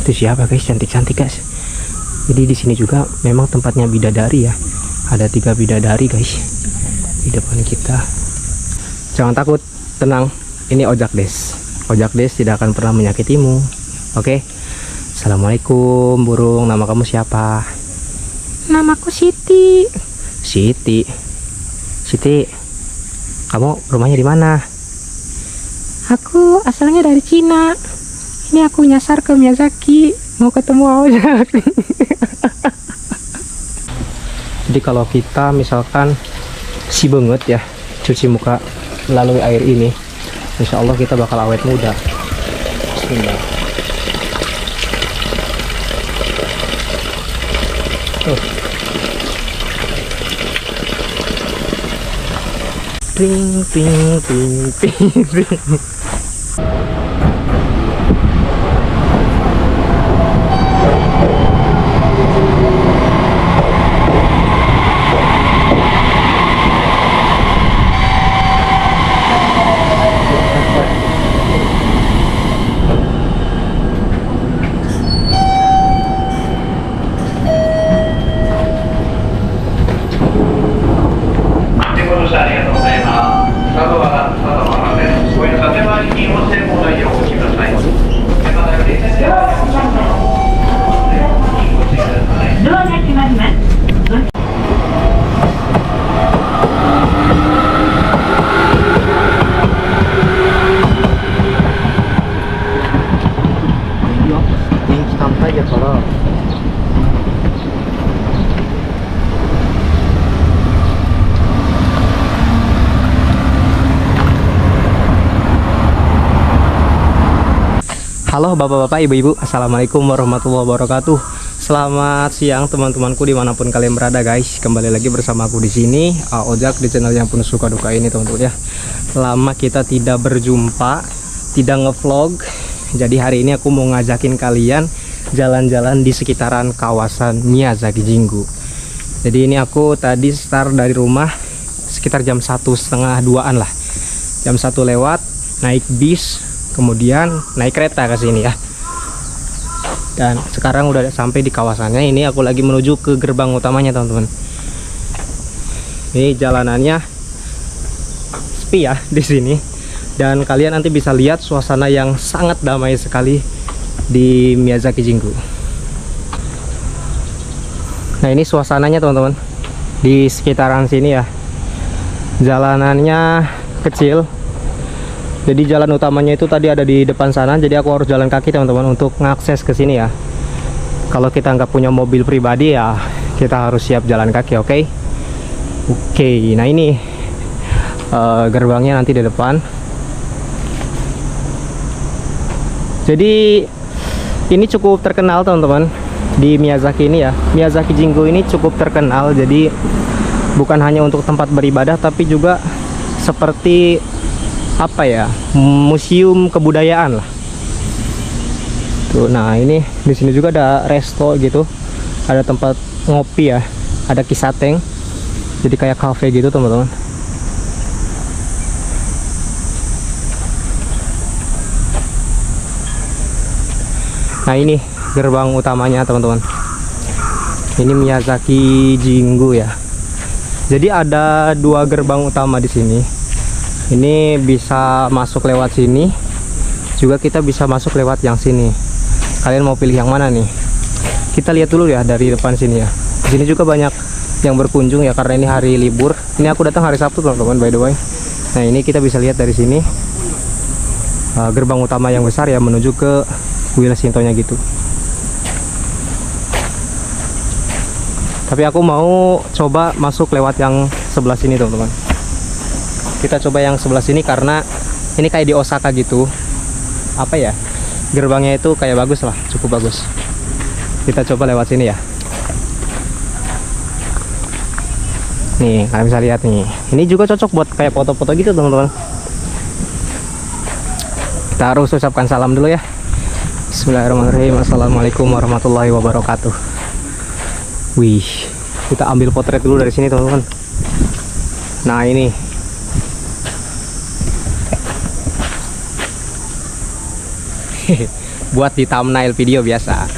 Itu siapa guys, cantik-cantik guys. Jadi di sini juga memang tempatnya bidadari ya. Ada 3 bidadari guys di depan kita. Jangan takut, tenang. Ini Ojak Des. Ojak Des tidak akan pernah menyakitimu. Oke. Assalamualaikum burung. Nama kamu siapa? Namaku Siti. Siti. Siti. Kamu rumahnya di mana? Aku asalnya dari Cina. Ini aku nyasar ke Miyazaki. Mau ketemu Ojak. Jadi kalau kita misalkan si banget ya cuci muka melalui air ini, insya Allah kita bakal awet muda. Bismillah. Ting ting ting ting ting. Halo bapak-bapak, ibu-ibu, assalamualaikum warahmatullahi wabarakatuh. Selamat siang teman-temanku dimanapun kalian berada guys. Kembali lagi bersama aku di sini, Ojak, di channel yang penuh suka duka ini teman-teman ya. Lama kita tidak berjumpa, tidak ngevlog. Jadi hari ini aku mau ngajakin kalian jalan-jalan di sekitaran kawasan Miyazaki Jingu. Jadi ini aku tadi start dari rumah sekitar jam 1:30-2an lah. Jam 1 lewat, naik bis, kemudian naik kereta ke sini ya. Dan sekarang udah sampai di kawasannya. Ini aku lagi menuju ke gerbang utamanya teman-teman. Ini jalanannya sepi ya di sini. Dan kalian nanti bisa lihat suasana yang sangat damai sekali di Miyazaki Jingu. Nah ini suasananya teman-teman di sekitaran sini ya. Jalanannya kecil. Jadi jalan utamanya itu tadi ada di depan sana. Jadi aku harus jalan kaki teman-teman untuk mengakses ke sini ya. Kalau kita nggak punya mobil pribadi ya kita harus siap jalan kaki, oke? Oke, nah ini gerbangnya nanti di depan. Jadi ini cukup terkenal teman-teman di Miyazaki ini ya. Miyazaki Jingu ini cukup terkenal. Jadi bukan hanya untuk tempat beribadah tapi juga seperti apa ya, museum kebudayaan lah. Tuh, nah ini di sini juga ada resto gitu, ada tempat ngopi ya, ada kisateng, jadi kayak cafe gitu teman-teman. Nah ini gerbang utamanya teman-teman. Ini Miyazaki Jingu ya. Jadi ada 2 gerbang utama di sini. Ini bisa masuk lewat sini, juga kita bisa masuk lewat yang sini. Kalian mau pilih yang mana nih? Kita lihat dulu ya dari depan sini ya. Di sini juga banyak yang berkunjung ya karena ini hari libur. Ini aku datang hari Sabtu teman-teman by the way. Nah ini kita bisa lihat dari sini gerbang utama yang besar ya menuju ke Wheel Shinto-nya gitu. Tapi aku mau coba masuk lewat yang sebelah sini teman-teman. Kita coba yang sebelah sini karena ini kayak di Osaka gitu. Apa ya? Gerbangnya itu kayak bagus lah, cukup bagus. Kita coba lewat sini ya. Nih, kalian bisa lihat nih. Ini juga cocok buat kayak foto-foto gitu, teman-teman. Kita harus ucapkan salam dulu ya. Bismillahirrahmanirrahim. Assalamualaikum warahmatullahi wabarakatuh. Wih, kita ambil potret dulu dari sini, teman-teman. Nah, ini buat di thumbnail video biasa.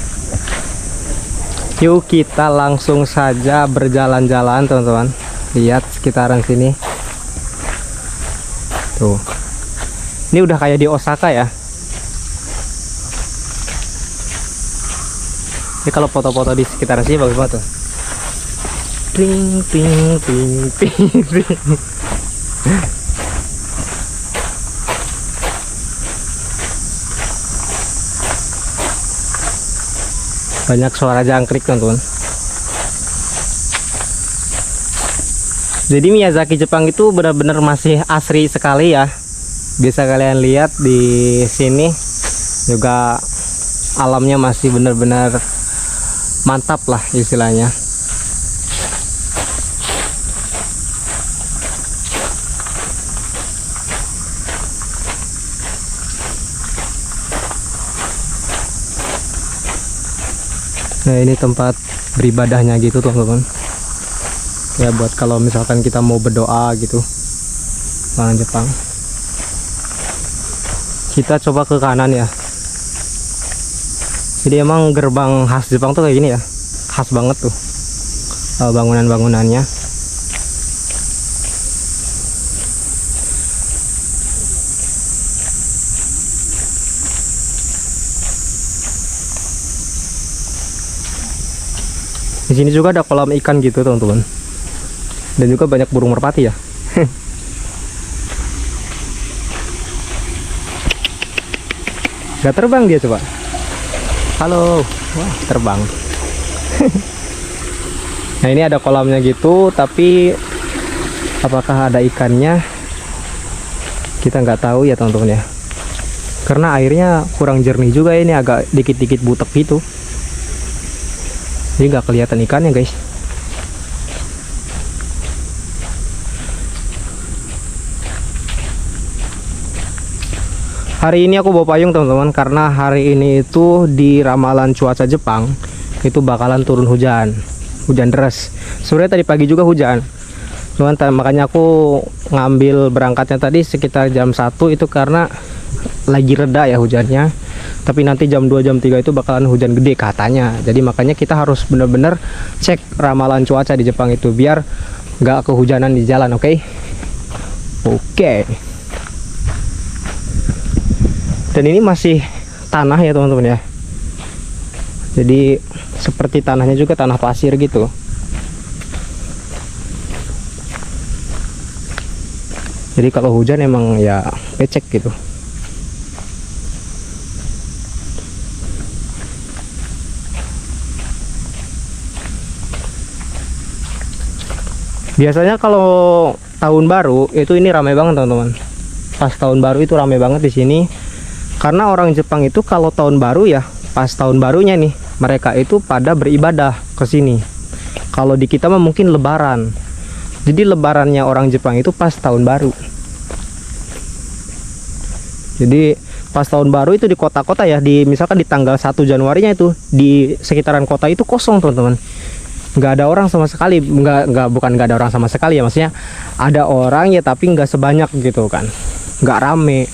Yuk kita langsung saja berjalan-jalan teman-teman. Lihat sekitaran sini. Tuh. Ini udah kayak di Osaka ya. Ini kalau foto-foto di sekitar sini bagus banget tuh. Ting ting ting ting ting. Banyak suara jangkrik teman-teman. Jadi Miyazaki Jepang itu benar-benar masih asri sekali ya. Bisa kalian lihat di sini juga alamnya masih benar-benar mantap lah istilahnya. Nah ini tempat beribadahnya gitu teman-teman. Ya buat kalau misalkan kita mau berdoa gitu orang Jepang. Kita coba ke kanan ya. Jadi emang gerbang khas Jepang tuh kayak gini ya. Khas banget tuh bangunan-bangunannya. Di sini juga ada kolam ikan gitu teman-teman. Dan juga banyak burung merpati ya. Gak terbang dia coba. Halo. Wah, terbang. Nah, ini ada kolamnya gitu, tapi apakah ada ikannya? Kita nggak tahu ya teman-teman ya. Karena airnya kurang jernih juga, ini agak dikit-dikit butek gitu. Jadi nggak kelihatan ikannya guys. Hari ini aku bawa payung teman-teman, karena hari ini itu di ramalan cuaca Jepang itu bakalan turun hujan deras. Sebenarnya tadi pagi juga hujan, cuman makanya aku ngambil berangkatnya tadi sekitar jam 1 itu karena lagi reda ya hujannya. Tapi nanti jam 2 jam 3 itu bakalan hujan gede katanya. Jadi makanya kita harus bener-bener cek ramalan cuaca di Jepang itu biar nggak kehujanan di jalan. Oke. Dan ini masih tanah ya teman-teman ya. Jadi seperti tanahnya juga tanah pasir gitu. Jadi kalau hujan emang ya becek gitu. Biasanya kalau tahun baru itu ini ramai banget teman-teman. Pas tahun baru itu ramai banget di sini. Karena orang Jepang itu kalau tahun baru ya, pas tahun barunya nih, mereka itu pada beribadah ke sini. Kalau di kita mah mungkin lebaran. Jadi lebarannya orang Jepang itu pas tahun baru. Jadi pas tahun baru itu di kota-kota ya, di misalkan di tanggal 1 Januarinya itu di sekitaran kota itu kosong teman-teman. Nggak ada orang sama sekali, bukan nggak ada orang sama sekali ya, maksudnya ada orang ya tapi nggak sebanyak gitu kan, nggak rame.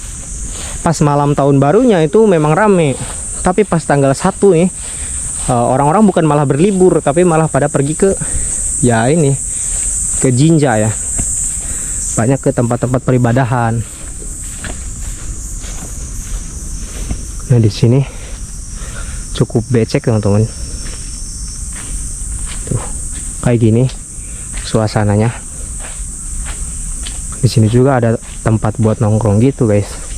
Pas malam tahun barunya itu memang rame, tapi pas tanggal 1 nih orang-orang bukan malah berlibur tapi malah pada pergi ke ya ini ke Jinja ya, banyak ke tempat-tempat peribadahan. Nah di sini cukup becek teman-teman. Tuh kayak gini suasananya. Di sini juga ada tempat buat nongkrong gitu guys.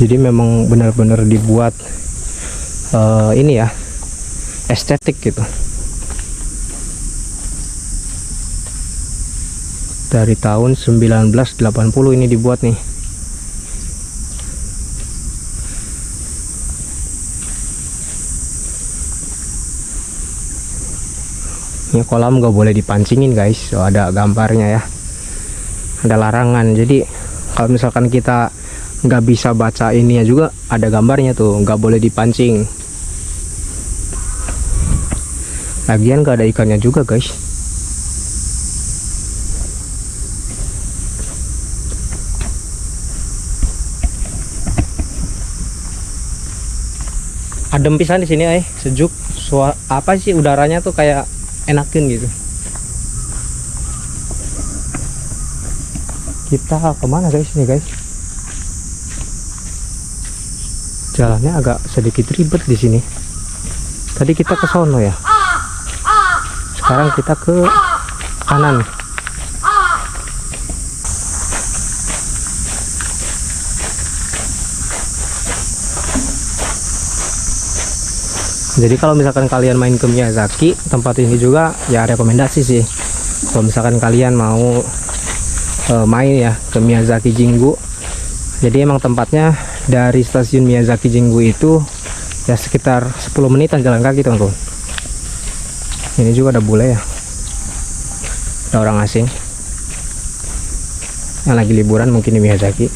Jadi memang benar-benar dibuat ini ya, estetik gitu. Dari tahun 1980 ini dibuat nih. Ini kolam nggak boleh dipancingin guys, so, ada gambarnya ya, ada larangan. Jadi kalau misalkan kita nggak bisa baca ini ya juga ada gambarnya tuh, nggak boleh dipancing. Lagian nggak ada ikannya juga guys. adem pisan di sini sejuk. Apa sih udaranya tuh kayak enakin gitu. Kita kemana guys ini guys? Jalannya agak sedikit ribet di sini. Tadi kita ke sono ya. Sekarang kita ke kanan. Jadi kalau misalkan kalian main ke Miyazaki, tempat ini juga ya rekomendasi sih. Kalau misalkan kalian mau main ya ke Miyazaki Jingu. Jadi emang tempatnya dari stasiun Miyazaki Jingu itu ya sekitar 10 menitan jalan kaki teman-teman. Ini juga ada bule ya. Ada orang asing yang lagi liburan mungkin di Miyazaki.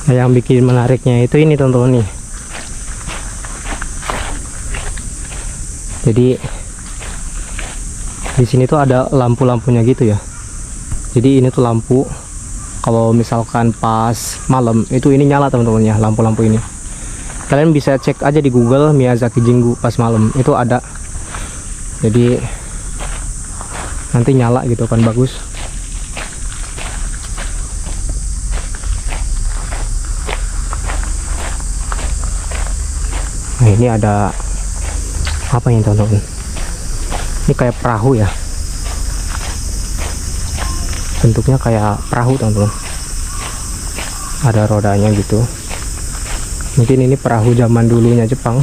Nah, yang bikin menariknya itu ini teman-teman nih. Jadi di sini tuh ada lampu-lampunya gitu ya. Jadi ini tuh lampu kalau misalkan pas malam itu ini nyala teman-teman ya, lampu-lampu ini. Kalian bisa cek aja di Google Miyazaki Jingu pas malam itu ada. Jadi nanti nyala gitu kan, bagus. Nah ini ada apa ini teman-teman? Ini kayak perahu ya, bentuknya kayak perahu teman-teman. Ada rodanya gitu. Mungkin ini perahu zaman dulunya Jepang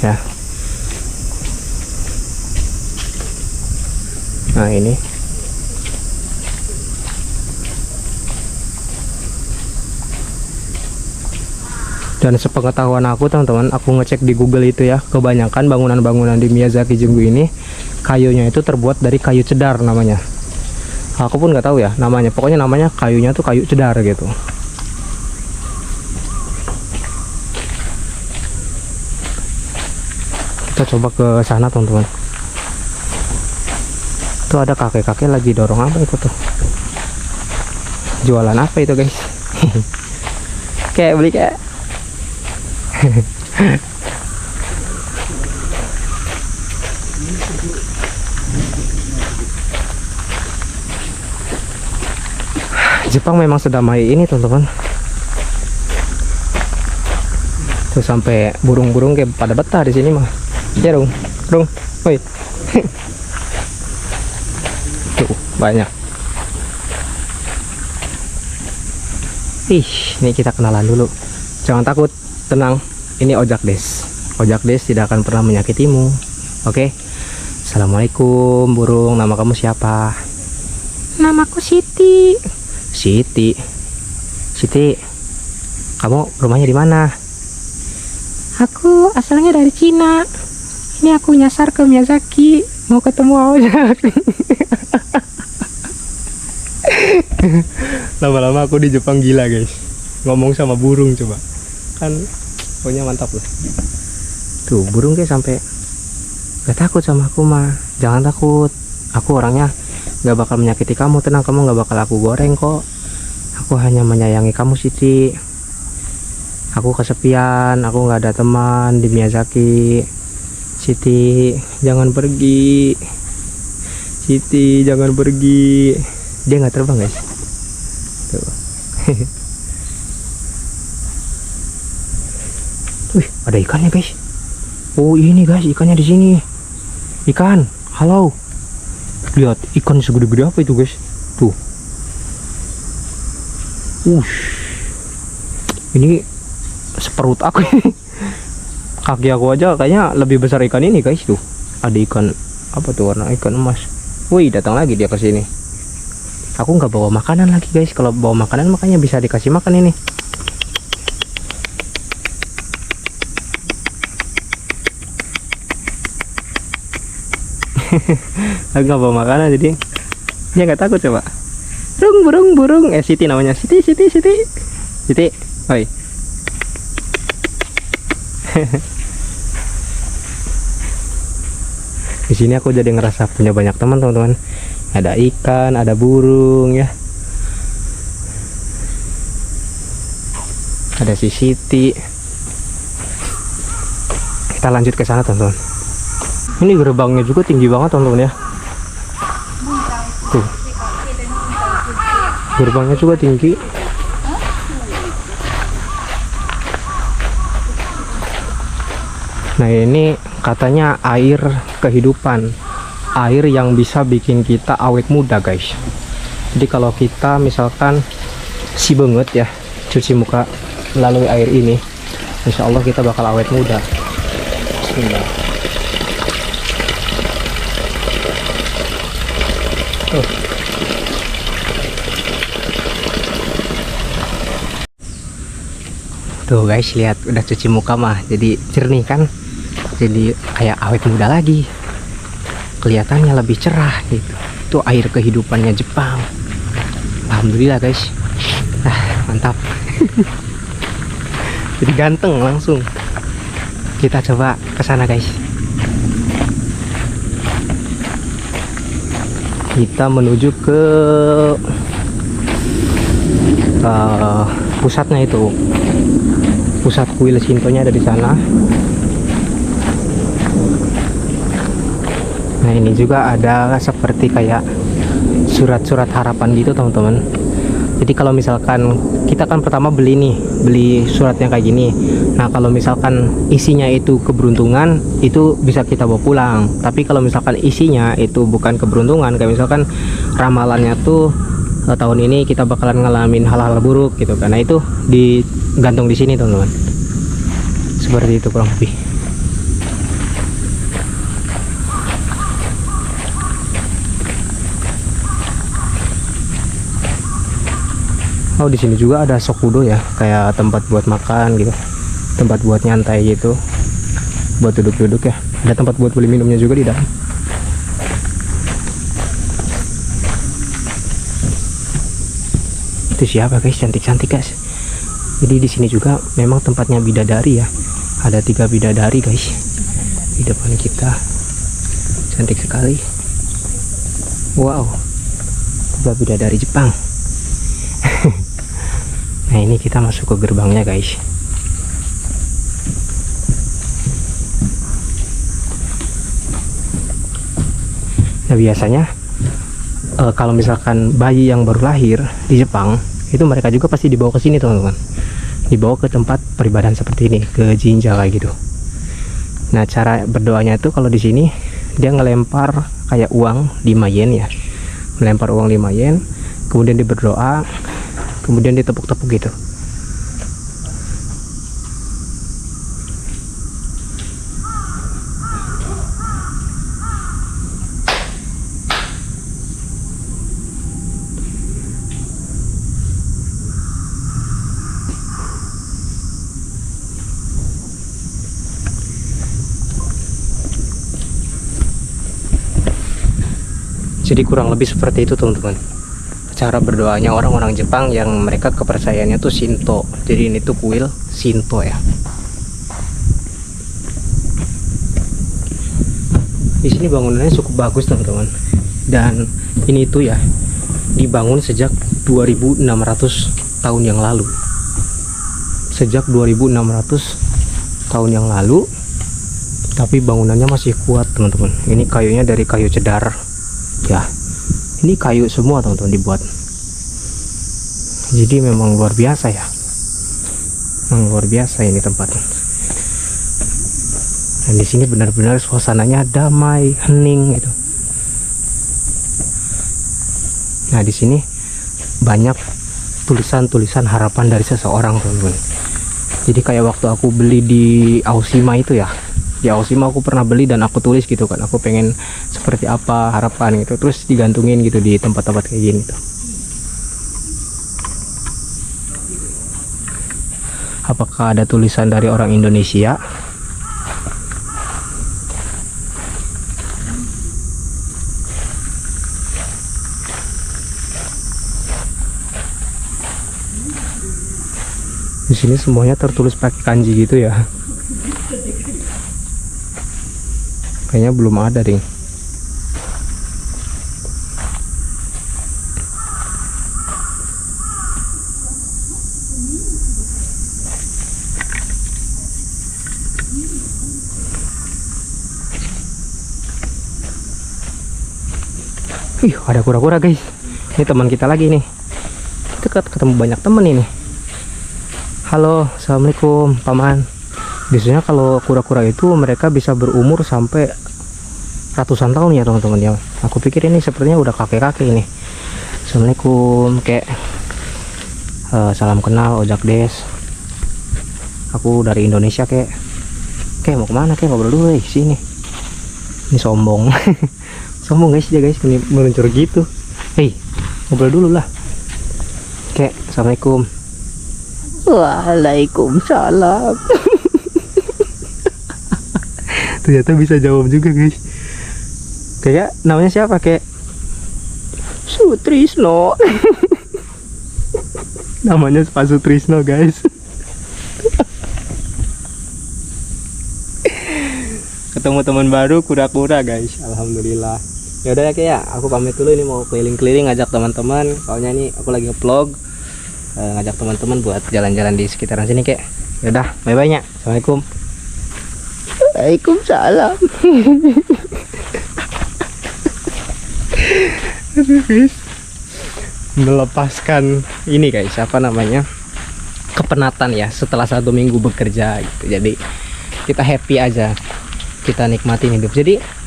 ya. Nah ini dan sepengetahuan aku teman-teman, aku ngecek di Google itu ya, kebanyakan bangunan-bangunan di Miyazaki Jingu ini kayunya itu terbuat dari kayu cedar namanya. Aku pun nggak tahu ya namanya, pokoknya namanya kayunya tuh kayu cedar gitu. Kita coba ke sana teman-teman. Tuh ada kakek-kakek lagi dorong apa itu tuh, jualan apa itu guys? Kayak beli kayak Jepang memang sedamai ini teman-teman. Tuh sampai burung-burung kayak pada betah di sini mah. Ya dong, dong, woi. Tuh banyak. Ih, ini kita kenalan dulu. Jangan takut, tenang. Ini Ojak Des. Ojak Des tidak akan pernah menyakitimu. Oke. Assalamualaikum burung. Nama kamu siapa? Namaku Siti. Siti. Siti. Kamu rumahnya di mana? Aku asalnya dari Cina. Ini aku nyasar ke Miyazaki. Mau ketemu Ojak. Lama-lama aku di Jepang gila guys. Ngomong sama burung coba. Kan pokoknya mantap lah. Tuh burung kayak sampai gak takut sama aku mah. Jangan takut, aku orangnya gak bakal menyakiti kamu. Tenang, kamu gak bakal aku goreng kok. Aku hanya menyayangi kamu Siti. Aku kesepian, aku gak ada teman di Miyazaki. Siti jangan pergi. Siti jangan pergi. Dia gak terbang guys. Tuh. Wih, ada ikannya guys. Oh ini guys, ikannya di sini. Ikan, halo. Lihat ikan segede-gede apa itu guys. Tuh. Ini seperut aku. Kaki aku aja kayaknya lebih besar ikan ini guys. Tuh ada ikan apa tuh, warna ikan emas. Wih, datang lagi dia ke sini. Aku nggak bawa makanan lagi guys. Kalau bawa makanan makanya bisa dikasih makan ini. Aku nggak bawa makanan jadi dia nggak takut coba. Burung. Siti namanya. Siti. Oi. Di sini aku jadi ngerasa punya banyak teman teman-teman. Ada ikan, ada burung ya. Ada si Siti. Kita lanjut ke sana teman-teman. Ini gerbangnya juga tinggi banget teman-teman ya. Tuh. Gerbangnya juga tinggi. Nah ini katanya air kehidupan, air yang bisa bikin kita awet muda guys. Jadi kalau kita misalkan si banget ya cuci muka melalui air ini, insya Allah kita bakal awet muda. Bismillah. Tuh guys, lihat udah cuci muka mah jadi jernih kan, jadi kayak awet muda lagi, kelihatannya lebih cerah gitu. Itu air kehidupannya Jepang. Alhamdulillah guys. Mantap. Jadi ganteng langsung. Kita coba ke sana guys. Kita menuju ke pusatnya itu. Pusat kuil Shinto-nya ada di sana. Nah ini juga ada seperti kayak surat-surat harapan gitu teman-teman. Jadi kalau misalkan kita kan pertama beli suratnya kayak gini. Nah kalau misalkan isinya itu keberuntungan, itu bisa kita bawa pulang. Tapi kalau misalkan isinya itu bukan keberuntungan, kayak misalkan ramalannya tuh tahun ini kita bakalan ngalamin hal-hal buruk gitu. Karena itu digantung di sini teman-teman. Seperti itu kurang lebih. Oh di sini juga ada sokudo ya, kayak tempat buat makan gitu, tempat buat nyantai gitu, buat duduk-duduk ya. Ada tempat buat beli minumnya juga di dalam. Itu siapa guys, cantik-cantik guys. Jadi di sini juga memang tempatnya bidadari ya. Ada 3 bidadari guys di depan kita, cantik sekali. Wow, 3 bidadari Jepang. Nah ini kita masuk ke gerbangnya guys. Nah biasanya kalau misalkan bayi yang baru lahir di Jepang itu mereka juga pasti dibawa ke sini teman-teman, dibawa ke tempat peribadahan seperti ini, ke jinja kayak gitu. Nah cara berdoanya itu kalau di sini dia ngelempar kayak uang 5 yen ya, melempar uang 5 yen, kemudian dia berdoa, kemudian ditepuk-tepuk gitu. Jadi kurang lebih seperti itu teman-teman, cara berdoanya orang-orang Jepang yang mereka kepercayaannya tuh Shinto. Jadi ini tuh kuil Shinto ya. Di sini bangunannya cukup bagus teman-teman, dan ini tuh ya dibangun sejak 2600 tahun yang lalu. Sejak 2600 tahun yang lalu, tapi bangunannya masih kuat teman-teman. Ini kayunya dari kayu cedar ya. Ini kayu semua teman-teman dibuat. Jadi memang luar biasa ya. Memang luar biasa ini tempatnya. Dan di sini benar-benar suasananya damai, hening gitu. Nah, di sini banyak tulisan-tulisan harapan dari seseorang, teman-teman. Jadi kayak waktu aku beli di Aoshima itu ya. Di Aoshima aku pernah beli dan aku tulis gitu kan. Aku pengen seperti apa harapan gitu. Terus digantungin gitu di tempat-tempat kayak gini tuh. Apakah ada tulisan dari orang Indonesia? Di sini semuanya tertulis pakai kanji gitu ya. Kayaknya belum ada deh. Wih, ada kura-kura guys. Ini teman kita lagi nih. Kita ketemu banyak temen ini. Halo, assalamualaikum paman. Biasanya kalau kura-kura itu mereka bisa berumur sampai ratusan tahun ya teman-teman ya. Aku pikir ini sepertinya udah kakek-kakek ini. Assalamualaikum kek. Salam kenal, ojak des. Aku dari Indonesia kek. Kek mau kemana kek, ngobrol dulu sini. Ini sombong. Sombong guys dia guys, meluncur gitu. Hei, ngobrol dulu lah. Kek, assalamualaikum. Waalaikumsalam. Ternyata bisa jawab juga guys. Kayak namanya siapa kek? Sutrisno. Namanya Pak Sutrisno guys. Ketemu teman baru kura-kura guys. Alhamdulillah. Ya udah ya kek ya, aku pamit dulu, ini mau keliling-keliling ngajak teman-teman. Soalnya ini aku lagi nge-vlog, ngajak teman-teman buat jalan-jalan di sekitaran sini kek. Ya udah, bye-bye nya. Assalamualaikum. Waalaikumsalam. Aduh guys, melepaskan ini guys, apa namanya, kepenatan ya setelah 1 minggu bekerja gitu. Jadi kita happy aja, kita nikmatin hidup. Jadi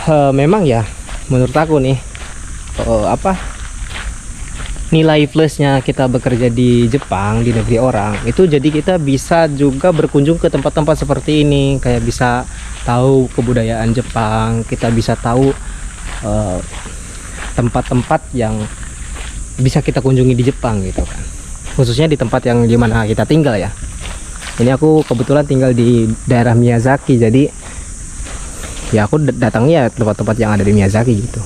memang ya menurut aku nih nilai plusnya kita bekerja di Jepang, di negeri orang itu, jadi kita bisa juga berkunjung ke tempat-tempat seperti ini, kayak bisa tahu kebudayaan Jepang, kita bisa tahu tempat-tempat yang bisa kita kunjungi di Jepang gitu kan, khususnya di tempat yang dimana kita tinggal ya. Ini aku kebetulan tinggal di daerah Miyazaki, jadi ya aku datangnya tempat-tempat yang ada di Miyazaki gitu.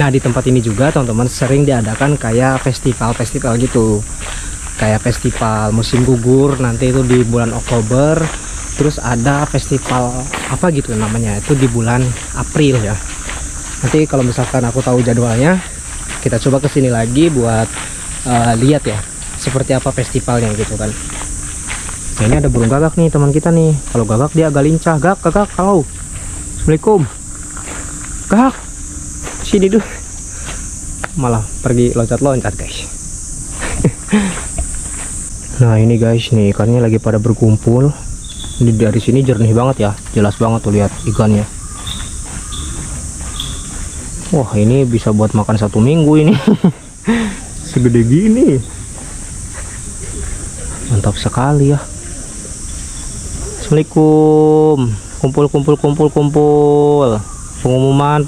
Nah di tempat ini juga teman-teman sering diadakan kayak festival-festival gitu, kayak festival musim gugur nanti itu di bulan Oktober. Terus ada festival apa gitu namanya, itu di bulan April ya. Nanti kalau misalkan aku tahu jadwalnya, kita coba kesini lagi buat lihat ya seperti apa festivalnya gitu kan. Nah, ini ada burung gagak nih teman kita nih. Kalau gagak dia agak lincah. Gagak, halo. Assalamualaikum. Gagak, sini dulu. Malah pergi loncat-loncat guys. Nah ini guys, nih ikannya lagi pada berkumpul. Ini dari sini jernih banget ya, jelas banget tuh lihat ikannya. Wah ini bisa buat makan 1 minggu ini. Segede gini, mantap sekali ya. Assalamualaikum. Kumpul. Pengumuman.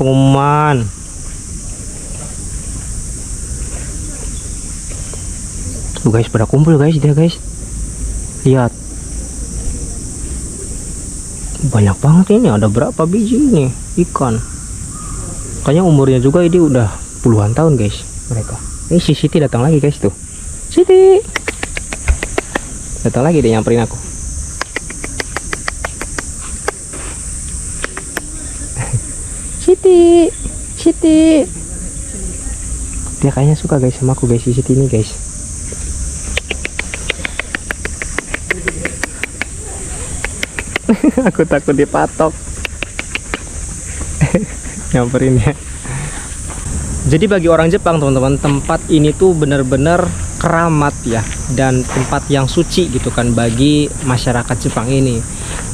Tuh guys, pada kumpul guys dia guys. Lihat. Banyak banget ini, ada berapa biji ini ikan. Kayaknya umurnya juga ini udah puluhan tahun guys mereka. Ini si Siti datang lagi guys tuh. Siti. Datang lagi dia nyamperin aku. Siti. Dia kayaknya suka guys sama aku guys, si Siti ini guys. Aku takut dipatok. Nyamperin ya. Jadi bagi orang Jepang teman-teman, tempat ini tuh bener-bener keramat ya, dan tempat yang suci gitu kan bagi masyarakat Jepang ini.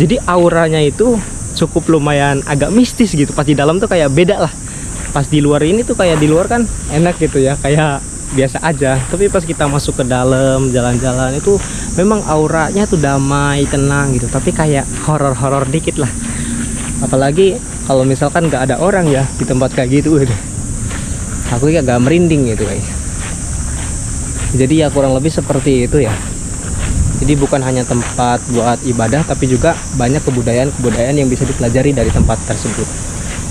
Jadi auranya itu cukup lumayan agak mistis gitu. Pas di dalam tuh kayak beda lah. Pas di luar ini tuh kayak di luar kan enak gitu ya, kayak biasa aja. Tapi pas kita masuk ke dalam jalan-jalan itu memang auranya tuh damai, tenang gitu. Tapi kayak horor-horor dikit lah. Apalagi kalau misalkan nggak ada orang ya di tempat kayak gitu, aku agak merinding gitu guys. Jadi ya kurang lebih seperti itu ya. Jadi bukan hanya tempat buat ibadah, tapi juga banyak kebudayaan yang bisa dipelajari dari tempat tersebut.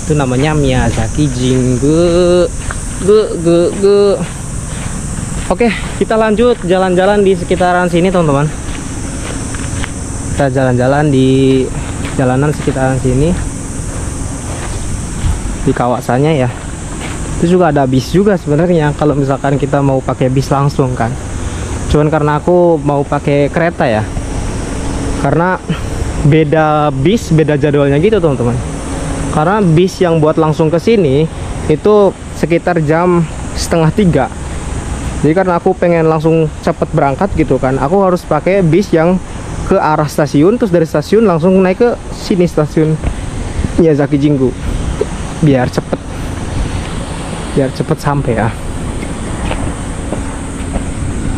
Itu namanya Miyazaki Jinggu. Oke, kita lanjut jalan-jalan di sekitaran sini teman-teman. Kita jalan-jalan di jalanan sekitaran sini, di kawasannya ya. Itu juga ada bis juga sebenarnya kalau misalkan kita mau pakai bis langsung kan. Cuman karena aku mau pakai kereta ya, karena beda bis, beda jadwalnya gitu teman-teman. Karena bis yang buat langsung ke sini itu sekitar jam 2:30. Jadi karena aku pengen langsung cepet berangkat gitu kan, aku harus pakai bis yang ke arah stasiun, terus dari stasiun langsung naik ke sini, stasiun Miyazaki Jinggu, biar cepet sampai ya.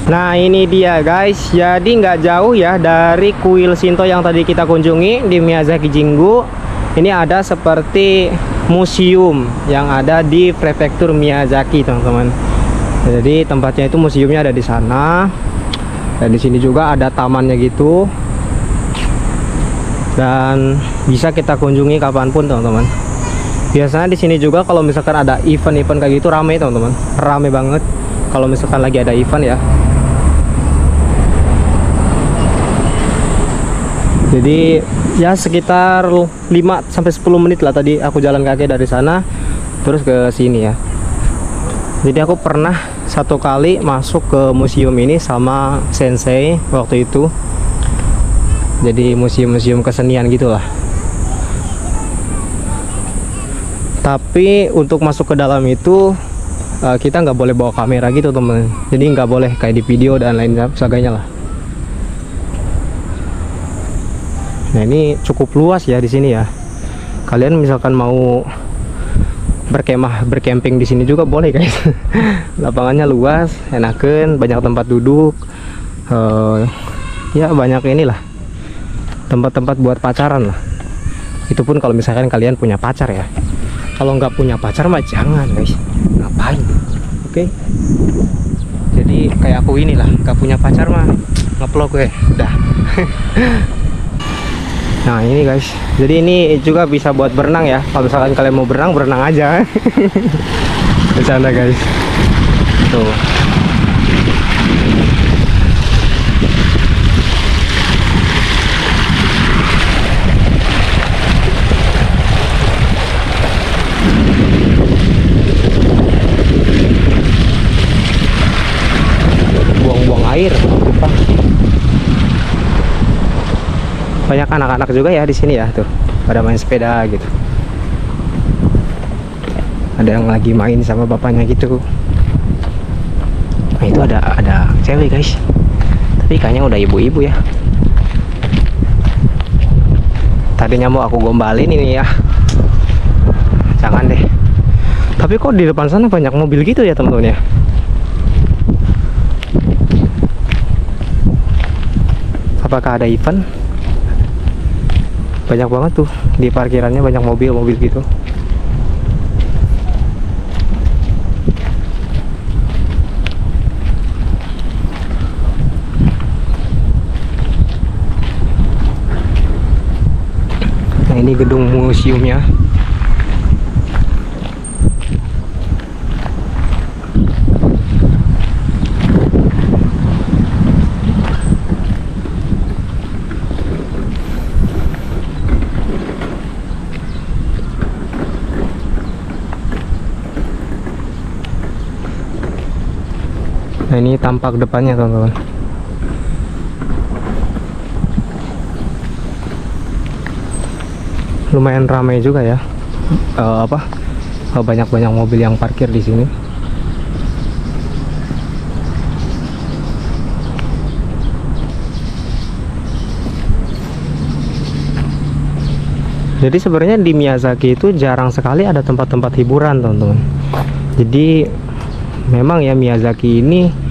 Nah ini dia guys, jadi nggak jauh ya dari kuil Shinto yang tadi kita kunjungi di Miyazaki Jinggu. Ini ada seperti museum yang ada di prefektur Miyazaki teman-teman. Jadi tempatnya itu, museumnya ada di sana. Dan di sini juga ada tamannya gitu. Dan bisa kita kunjungi kapanpun teman-teman. Biasanya di sini juga kalau misalkan ada event-event kayak gitu rame teman-teman. Rame banget kalau misalkan lagi ada event ya. Jadi ya sekitar 5-10 menit lah tadi aku jalan kaki dari sana terus ke sini ya. Jadi aku pernah satu kali masuk ke museum ini sama sensei waktu itu. Jadi museum-museum kesenian gitulah. Tapi untuk masuk ke dalam itu kita nggak boleh bawa kamera gitu teman. Jadi nggak boleh kayak di video dan lain sebagainya lah. Nah ini cukup luas ya di sini ya. Kalian misalkan mau berkemah, bercamping di sini juga boleh guys. Lapangannya luas, enakan, banyak tempat duduk. Ya banyak inilah tempat-tempat buat pacaran lah. Itu pun kalau misalkan kalian punya pacar ya. Kalau nggak punya pacar mah jangan guys, ngapain? Oke. Jadi kayak aku inilah, nggak punya pacar mah ngeplok gue, udah. Nah ini guys, jadi ini juga bisa buat berenang ya. Kalau misalkan kalian mau berenang, berenang aja. Bercanda guys. Tuh. Buang-buang air, lupa. Banyak anak-anak juga ya di sini ya, tuh pada main sepeda gitu. Ada yang lagi main sama bapaknya gitu. Nah itu ada cewek guys, tapi kayaknya udah ibu-ibu ya. Tadinya mau aku gombalin ini ya, jangan deh. Tapi kok di depan sana banyak mobil gitu ya teman-teman ya. Apakah ada event? Banyak banget tuh di parkirannya, banyak mobil-mobil gitu. Nah ini gedung museumnya. Nah ini tampak depannya teman-teman. Lumayan ramai juga ya. Banyak-banyak mobil yang parkir di sini. Jadi sebenarnya di Miyazaki itu jarang sekali ada tempat-tempat hiburan teman-teman. Jadi memang ya Miyazaki ini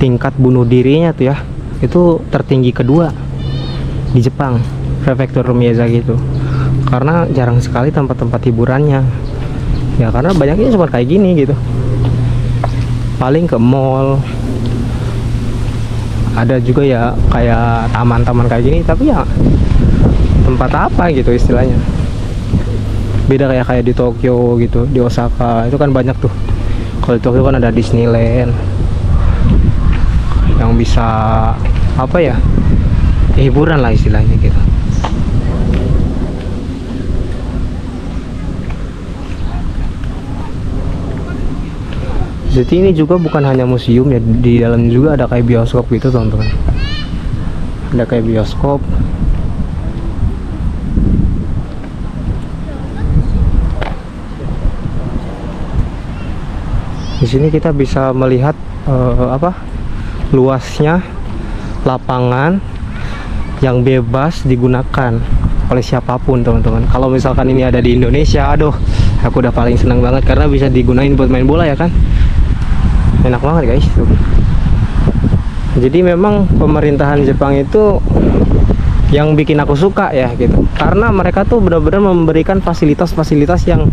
tingkat bunuh dirinya tuh ya itu tertinggi kedua di Jepang, prefektur Miyazaki itu, karena jarang sekali tempat-tempat hiburannya ya, karena banyaknya cuma kayak gini gitu, paling ke mall. Ada juga ya kayak taman-taman kayak gini, tapi ya tempat apa gitu istilahnya. Beda kayak di Tokyo gitu, di Osaka itu kan banyak tuh. Kalau di Tokyo kan ada Disneyland, yang bisa apa ya, hiburan lah istilahnya gitu. Jadi ini juga bukan hanya museum ya, di dalam juga ada kayak bioskop gitu teman-teman. Ada kayak bioskop. Di sini kita bisa melihat luasnya lapangan yang bebas digunakan oleh siapapun teman-teman. Kalau misalkan ini ada di Indonesia, aduh, aku udah paling senang banget karena bisa digunain buat main bola ya kan. Enak banget guys tuh. Jadi memang pemerintahan Jepang itu yang bikin aku suka ya gitu, karena mereka tuh benar-benar memberikan fasilitas-fasilitas yang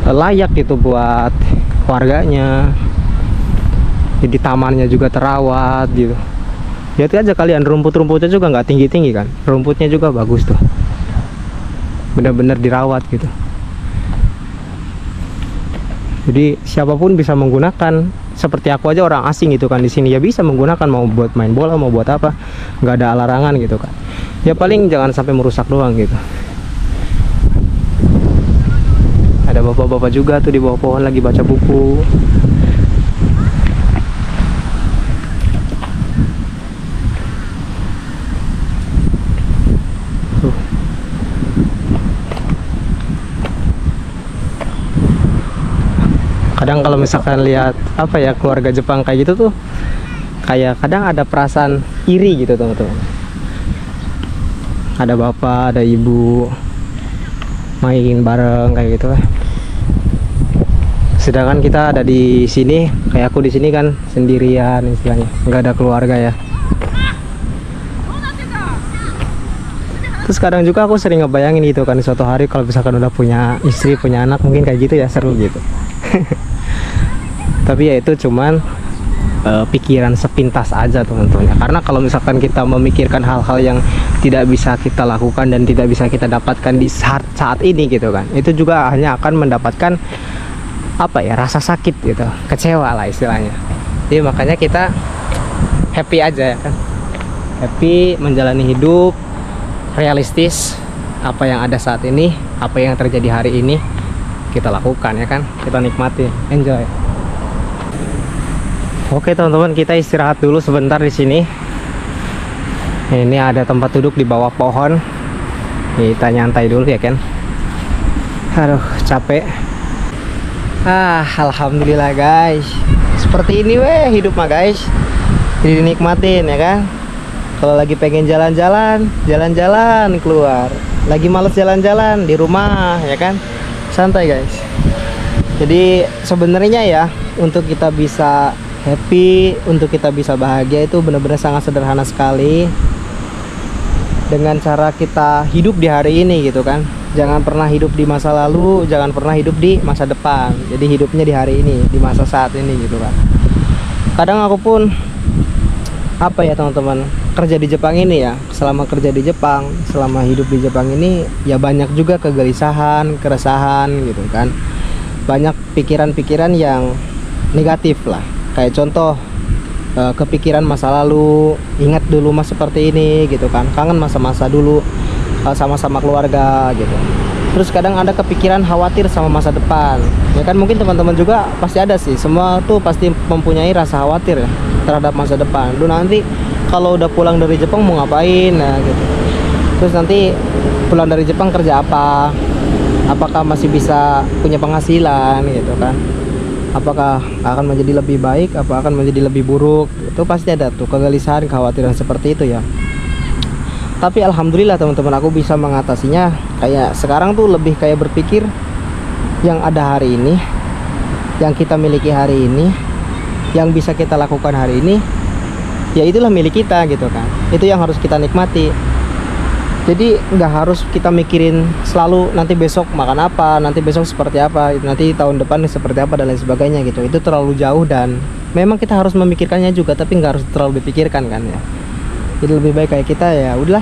layak gitu buat warganya. Jadi tamannya juga terawat gitu. Lihat aja kalian, rumput-rumputnya juga nggak tinggi-tinggi kan, rumputnya juga bagus tuh, benar-benar dirawat gitu. Jadi siapapun bisa menggunakan, seperti aku aja orang asing gitu kan, di sini ya bisa menggunakan, mau buat main bola mau buat apa, nggak ada larangan gitu kan. Ya paling jangan sampai merusak doang gitu. Ada bapak-bapak juga tuh di bawah pohon lagi baca buku. Kadang kalau misalkan lihat apa ya, keluarga Jepang kayak gitu tuh, kayak kadang ada perasaan iri gitu teman-teman. Ada bapak, ada ibu main bareng kayak gitu lah. Sedangkan kita ada di sini, kayak aku di sini kan sendirian istilahnya, nggak ada keluarga ya. Terus kadang juga aku sering ngebayangin gitu kan, suatu hari kalau misalkan udah punya istri, punya anak, mungkin kayak gitu ya, seru gitu. Tapi ya itu cuman pikiran sepintas aja teman-teman. Karena kalau misalkan kita memikirkan hal-hal yang tidak bisa kita lakukan dan tidak bisa kita dapatkan di saat ini gitu kan, itu juga hanya akan mendapatkan apa ya, rasa sakit gitu, kecewa lah istilahnya. Jadi makanya kita happy aja ya kan, happy menjalani hidup, realistis, apa yang ada saat ini, apa yang terjadi hari ini kita lakukan ya kan, kita nikmati, enjoy. Oke teman-teman, kita istirahat dulu sebentar di sini. Ini ada tempat duduk di bawah pohon, kita nyantai dulu ya kan. Aduh capek. Alhamdulillah guys, seperti ini weh hidup mah guys, jadi dinikmatin ya kan. Kalau lagi pengen jalan-jalan, jalan-jalan keluar. Lagi males jalan-jalan di rumah ya kan, santai guys. Jadi sebenarnya ya, untuk kita bisa happy, untuk kita bisa bahagia itu benar-benar sangat sederhana sekali, dengan cara kita hidup di hari ini gitu kan. Jangan pernah hidup di masa lalu, jangan pernah hidup di masa depan. Jadi hidupnya di hari ini, di masa saat ini gitu kan. Kadang aku pun apa ya teman-teman, kerja di Jepang ini ya, selama kerja di Jepang, selama hidup di Jepang ini ya banyak juga kegelisahan, keresahan gitu kan. Banyak pikiran-pikiran yang negatif lah. Kayak contoh kepikiran masa lalu, ingat dulu mas seperti ini gitu kan, kangen masa-masa dulu sama-sama keluarga gitu. Terus kadang ada kepikiran khawatir sama masa depan ya kan. Mungkin teman-teman juga pasti ada sih, semua tuh pasti mempunyai rasa khawatir ya terhadap masa depan. Lu nanti kalau udah pulang dari Jepang mau ngapain, nah gitu. Terus nanti pulang dari Jepang kerja apa, apakah masih bisa punya penghasilan gitu kan, apakah akan menjadi lebih baik, apa akan menjadi lebih buruk. Itu pasti ada tuh kegelisahan, kekhawatiran seperti itu ya. Tapi alhamdulillah teman-teman, aku bisa mengatasinya. Kayak sekarang tuh lebih kayak berpikir yang ada hari ini, yang kita miliki hari ini, yang bisa kita lakukan hari ini, ya itulah milik kita gitu kan. Itu yang harus kita nikmati. Jadi nggak harus kita mikirin selalu nanti besok makan apa, nanti besok seperti apa, nanti tahun depan seperti apa dan lain sebagainya gitu. Itu terlalu jauh dan memang kita harus memikirkannya juga, tapi nggak harus terlalu dipikirkan kan ya. Jadi lebih baik kayak kita ya udahlah,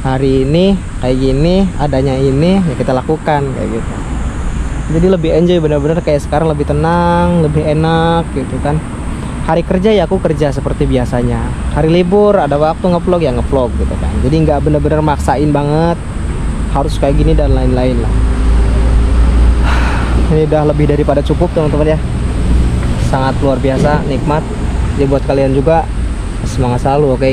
hari ini kayak gini, adanya ini ya kita lakukan kayak gitu. Jadi lebih enjoy bener-bener, kayak sekarang lebih tenang, lebih enak gitu kan. hari kerja ya aku kerja seperti biasanya, hari libur ada waktu ngevlog ya ngevlog gitu kan. Jadi nggak bener-bener maksain banget harus kayak gini dan lain-lain lah. Ini udah lebih daripada cukup teman-teman ya, sangat luar biasa nikmat. Jadi buat kalian juga semangat selalu, oke?